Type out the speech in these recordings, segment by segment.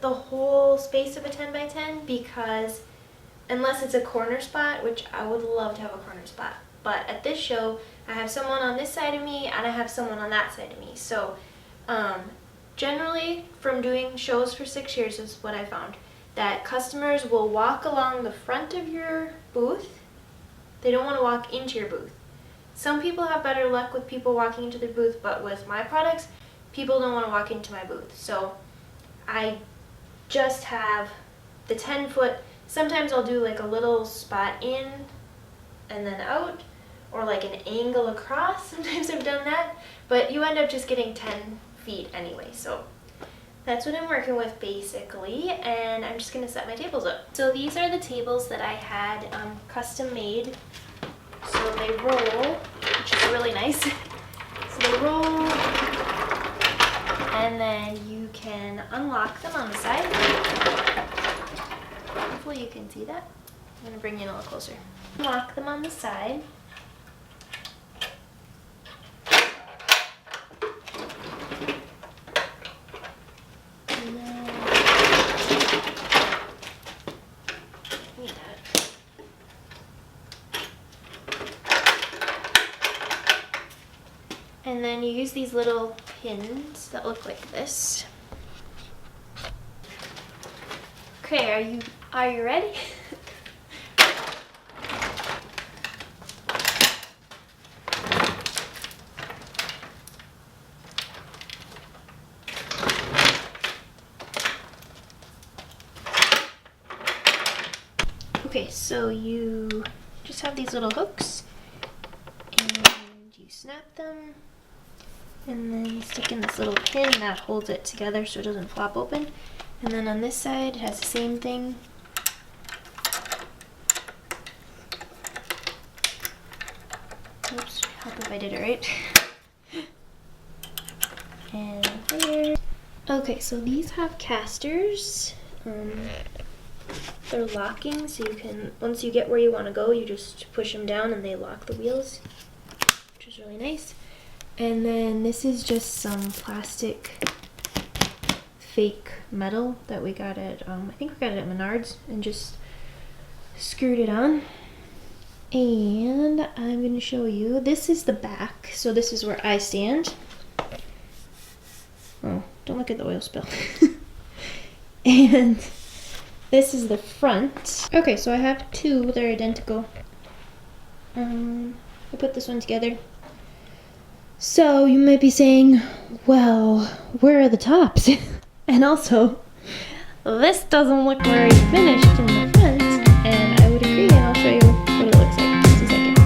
the whole space of a 10 by 10 because unless it's a corner spot, which I would love to have a corner spot, but at this show I have someone on this side of me and I have someone on that side of me. So generally from doing shows for 6 years is what I found, that customers will walk along the front of your booth. They don't want to walk into your booth. Some people have better luck with people walking into their booth, but with my products, people don't want to walk into my booth. So I just have the 10-foot. Sometimes I'll do like a little spot in and then out, or like an angle across. Sometimes I've done that, but you end up just getting 10 feet anyway. So that's what I'm working with basically, and I'm just gonna set my tables up. So these are the tables that I had custom made. So they roll, which is really nice. So they roll, and then you can unlock them on the side. Hopefully you can see that. I'm gonna bring you in a little closer. Unlock them on the side. And then you use these little pins that look like this. Okay, are you ready? Okay, so you just have these little hooks and you snap them and then stick in this little pin that holds it together so it doesn't flop open. And then on this side it has the same thing. Oops, help if I did it right. And there. Okay, so these have casters. They're locking, so you can, once you get where you want to go, you just push them down and they lock the wheels, which is really nice. And then this is just some plastic fake metal that we got at, I think we got it at Menards, and just screwed it on. And I'm going to show you, this is the back, so this is where I stand. Oh, don't look at the oil spill. And this is the front. Okay, so I have two, they're identical. I put this one together. So you might be saying, well, where are the tops? And also, this doesn't look very finished in the front, and I would agree, and I'll show you what it looks like in just a second.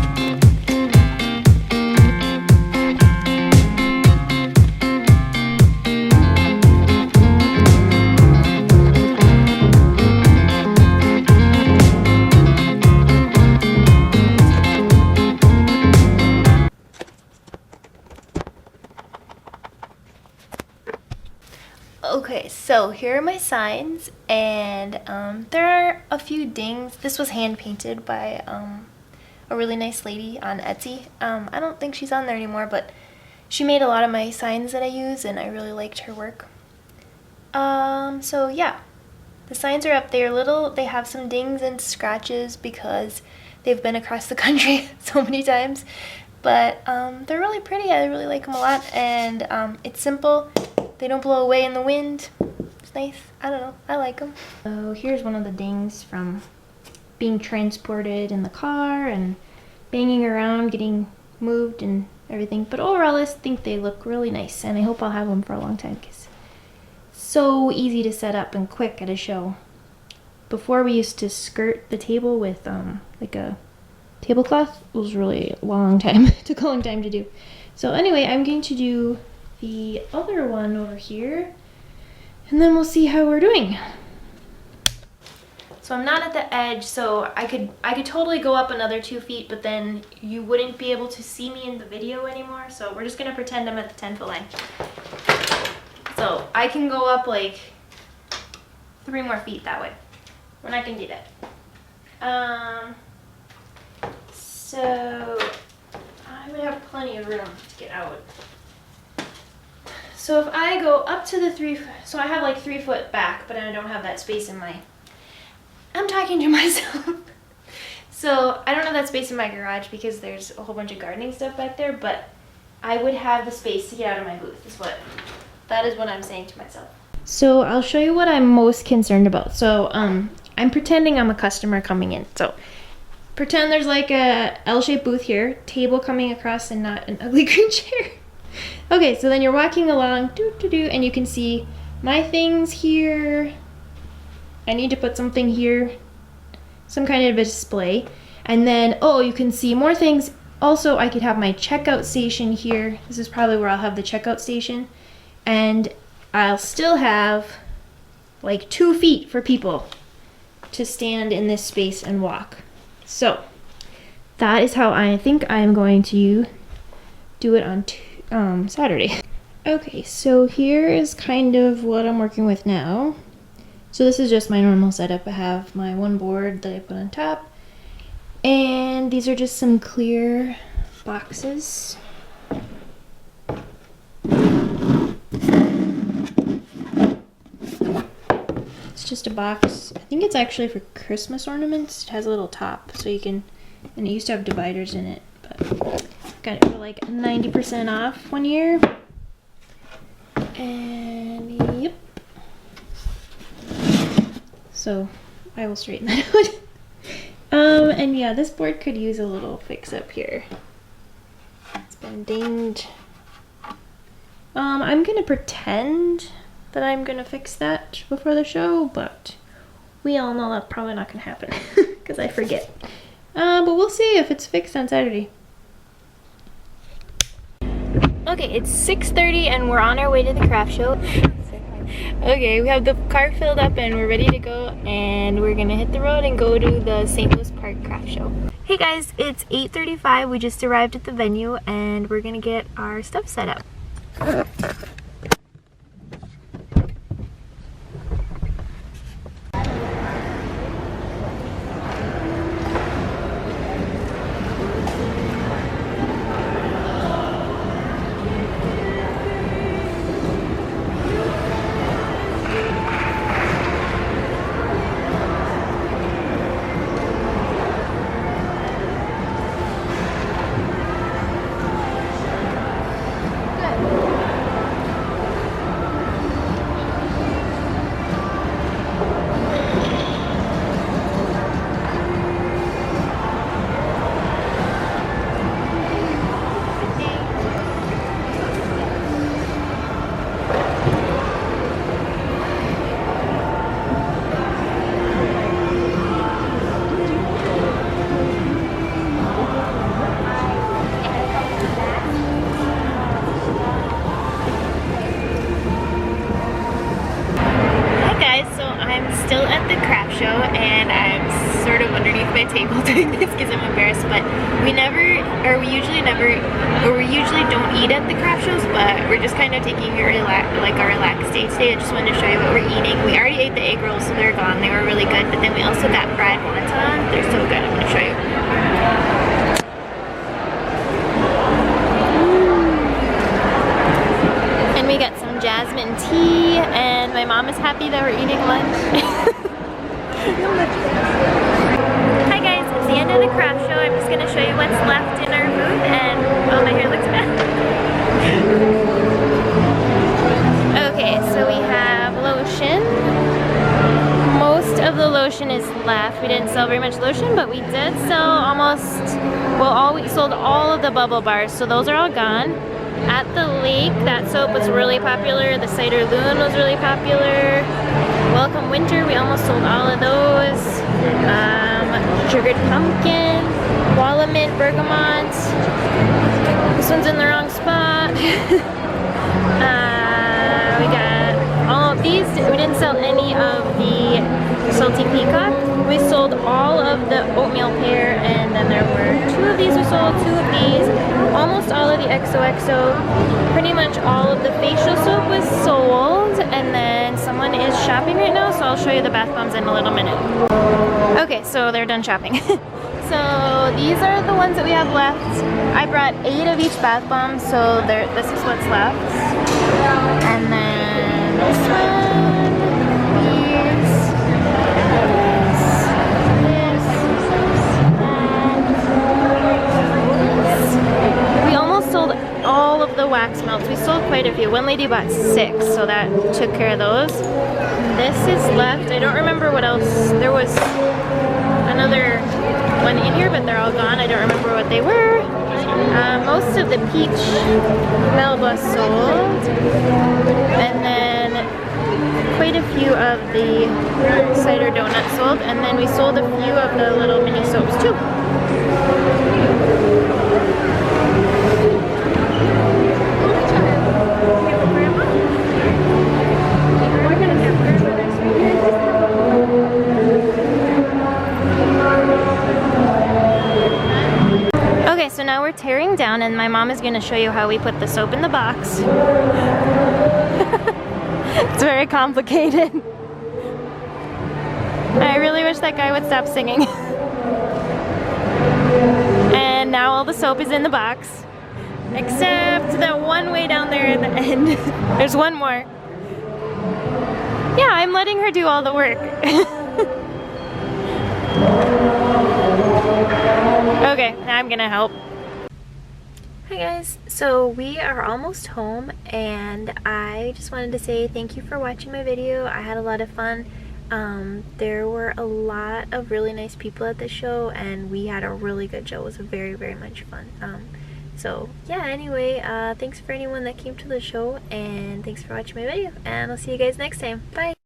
Okay, so here are my signs, and there are a few dings. This was hand painted by a really nice lady on Etsy. I don't think she's on there anymore, but she made a lot of my signs that I use, and I really liked her work. So yeah, the signs are up there. They have some dings and scratches because they've been across the country so many times, but they're really pretty. I really like them a lot, and it's simple. They don't blow away in the wind. It's nice. I don't know. I like them. So here's one of the dings from being transported in the car and banging around, getting moved and everything. But overall, I think they look really nice, and I hope I'll have them for a long time because it's so easy to set up and quick at a show. Before, we used to skirt the table with like a tablecloth. It was really a long time. It took a long time to do. So anyway, I'm going to do the other one over here, and then we'll see how we're doing. So I'm not at the edge, so I could totally go up another 2 feet, but then you wouldn't be able to see me in the video anymore, so we're just gonna pretend I'm at the 10-foot line. So I can go up like 3 more feet that way, and I can do that. So I would have plenty of room to get out. So if I go up to the 3, so I have like 3 foot back, but I don't have that space in my, I'm talking to myself. So I don't have that space in my garage because there's a whole bunch of gardening stuff back there, but I would have the space to get out of my booth, that is what I'm saying to myself. So I'll show you what I'm most concerned about. So I'm pretending I'm a customer coming in. So pretend there's like a L-shaped booth here, table coming across and not an ugly green chair. Okay, so then you're walking along, and you can see my things here. I need to put something here, some kind of a display. And then, oh, you can see more things. Also, I could have my checkout station here. This is probably where I'll have the checkout station. And I'll still have like 2 feet for people to stand in this space and walk. So that is how I think I'm going to do it on Saturday. Okay, so here is kind of what I'm working with now. So this is just my normal setup. I have my one board that I put on top, and these are just some clear boxes. It's just a box. I think it's actually for Christmas ornaments. It has a little top, so you can, and it used to have dividers in it, but got it for like 90% off one year. And yep. So I will straighten that out. And yeah, this board could use a little fix up here. It's been dinged. I'm gonna pretend that I'm gonna fix that before the show, but we all know that's probably not gonna happen because I forget. But we'll see if it's fixed on Saturday. Okay, it's 6:30 and we're on our way to the craft show. Okay, we have the car filled up and we're ready to go, and we're gonna hit the road and go to the St. Louis Park craft show. Hey guys, it's 8:35. We just arrived at the venue and we're gonna get our stuff set up. Table doing this because I'm embarrassed, but we usually don't eat at the craft shows, but we're just kind of taking a relaxed day today. I just wanted to show you what we're eating. We already ate the egg rolls, so they're gone. They were really good, but then we also got fried wonton. They're so good. I'm going to show you. And we got some jasmine tea, and my mom is happy that we're eating lunch. Hi guys, it's the end of the craft show. I'm just going to show you what's left in our booth, and oh, my hair looks bad. Okay, so we have lotion. Most of the lotion is left. We didn't sell very much lotion, but we did sell we sold all of the bubble bars, so those are all gone. At the lake, that soap was really popular. The cider loon was really popular. Welcome Winter, we almost sold all of those. Sugared pumpkin, walla mint, bergamot. This one's in the wrong spot. We got all of these. We didn't sell any of the salty peacock. We sold all of the oatmeal pear, and then there were 2 of these. We sold 2 of these. Almost all of the XOXO. Pretty much all of the facial soap was sold, and then someone is shopping right now, so I'll show you the bath bombs in a little minute. Okay, so they're done shopping. So these are the ones that we have left. I brought 8 of each bath bomb, so this is what's left. And then this one, these, this. We almost sold all of the wax melts. We sold quite a few. One lady bought 6, so that took care of those. This is left. I don't remember what else. There was another one in here, but they're all gone. I don't remember what they were. Most of the peach Melba sold, and then quite a few of the cider donuts sold, and then we sold a few of the little mini soaps too. Okay, so now we're tearing down, and my mom is going to show you how we put the soap in the box. It's very complicated. I really wish that guy would stop singing. And now all the soap is in the box, except that one way down there at the end. There's one more. Yeah, I'm letting her do all the work. Okay, now I'm gonna help. Hi guys, so we are almost home, and I just wanted to say thank you for watching my video. I had a lot of fun. There were a lot of really nice people at the show, and we had a really good show. It was very, very much fun. So yeah, anyway, thanks for anyone that came to the show, and thanks for watching my video, and I'll see you guys next time. Bye!